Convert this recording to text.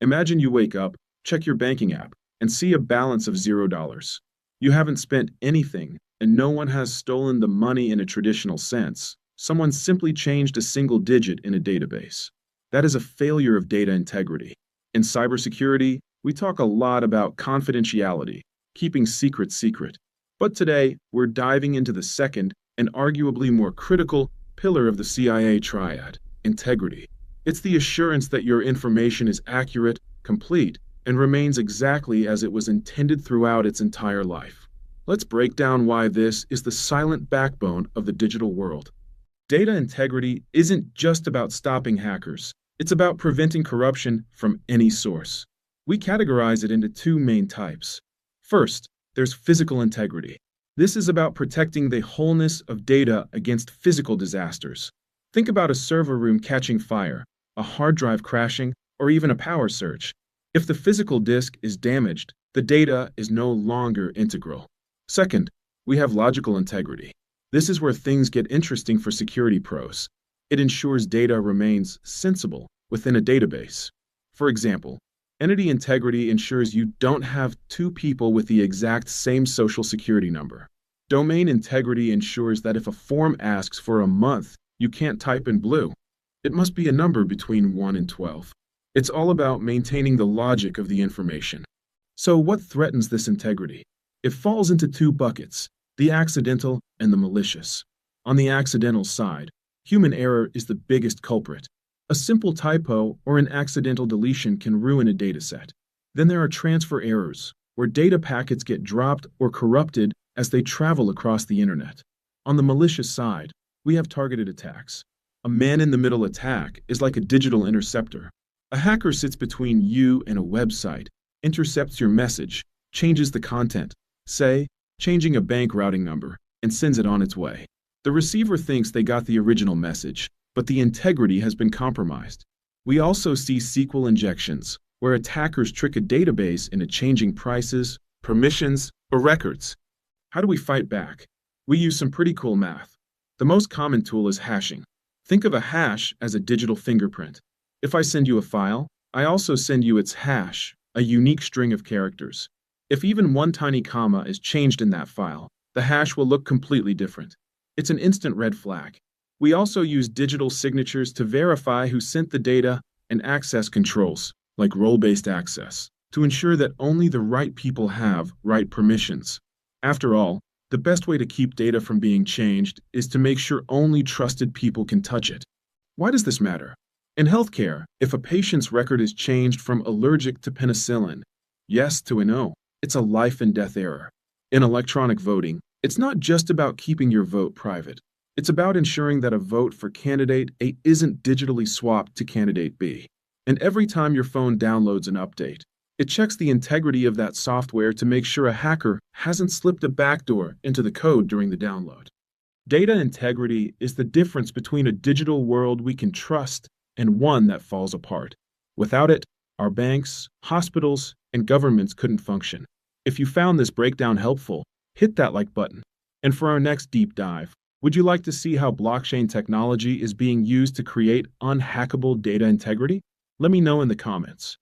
Imagine you wake up, check your banking app, and see a balance of $0. You haven't spent anything, and no one has stolen the money in a traditional sense. Someone simply changed a single digit in a database. That is a failure of data integrity. In cybersecurity, we talk a lot about confidentiality, keeping secrets secret. But today, we're diving into the second and arguably more critical pillar of the CIA Triad: integrity. It's the assurance that your information is accurate, complete, and remains exactly as it was intended throughout its entire life. Let's break down why this is the silent backbone of the digital world. Data integrity isn't just about stopping hackers. It's about preventing corruption from any source. We categorize it into two main types. First, there's physical integrity. This is about protecting the wholeness of data against physical disasters. Think about a server room catching fire, a hard drive crashing, or even a power surge. If the physical disk is damaged, the data is no longer integral. Second, we have logical integrity. This is where things get interesting for security pros. It ensures data remains sensible within a database. For example, entity integrity ensures you don't have two people with the exact same social security number. Domain integrity ensures that if a form asks for a month, you can't type in blue. It must be a number between 1 and 12. It's all about maintaining the logic of the information. So what threatens this integrity? It falls into two buckets: the accidental and the malicious. On the accidental side, human error is the biggest culprit. A simple typo or an accidental deletion can ruin a dataset. Then there are transfer errors, where data packets get dropped or corrupted as they travel across the internet. On the malicious side, we have targeted attacks. A man-in-the-middle attack is like a digital interceptor. A hacker sits between you and a website, intercepts your message, changes the content, say, changing a bank routing number, and sends it on its way. The receiver thinks they got the original message, but the integrity has been compromised. We also see SQL injections, where attackers trick a database into changing prices, permissions, or records. How do we fight back? We use some pretty cool math. The most common tool is hashing. Think of a hash as a digital fingerprint. If I send you a file, I also send you its hash, a unique string of characters. If even one tiny comma is changed in that file, the hash will look completely different. It's an instant red flag. We also use digital signatures to verify who sent the data, and access controls, like role-based access, to ensure that only the right people have right permissions. After all, the best way to keep data from being changed is to make sure only trusted people can touch it. Why does this matter? In healthcare, if a patient's record is changed from allergic to penicillin, yes to a no, it's a life and death error. In electronic voting, it's not just about keeping your vote private. It's about ensuring that a vote for candidate A isn't digitally swapped to candidate B. And every time your phone downloads an update, it checks the integrity of that software to make sure a hacker hasn't slipped a backdoor into the code during the download. Data integrity is the difference between a digital world we can trust and one that falls apart. Without it, our banks, hospitals, and governments couldn't function. If you found this breakdown helpful, hit that like button. And for our next deep dive, would you like to see how blockchain technology is being used to create unhackable data integrity? Let me know in the comments.